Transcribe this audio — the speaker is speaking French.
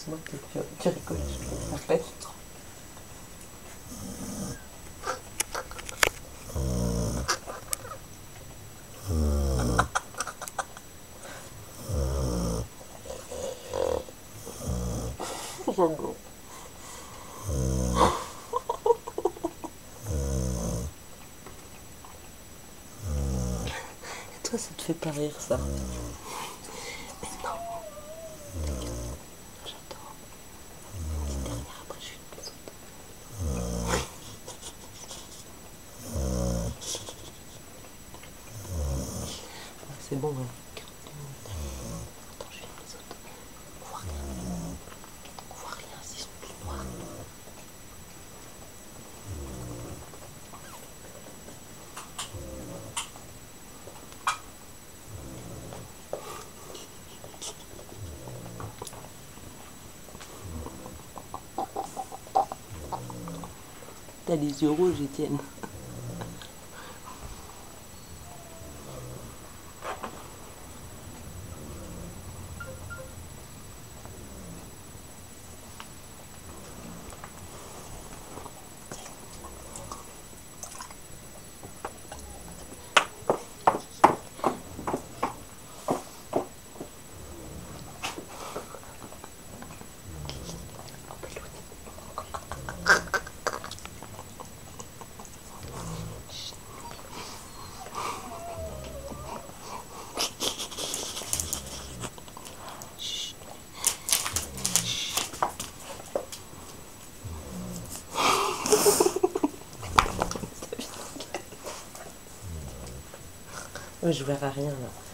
Moi, tu rigoles, en fait. J'adore. Et toi, ça te fait pas rire, ça? Mais non. J'adore. Une dernière, après, je suis une autres. C'est bon, hein. 42 minutes. Attends, je viens les autres. On voit rien. On voit rien s'ils sont tous noirs. T'as les yeux rouges, Étienne. Je verrai rien là.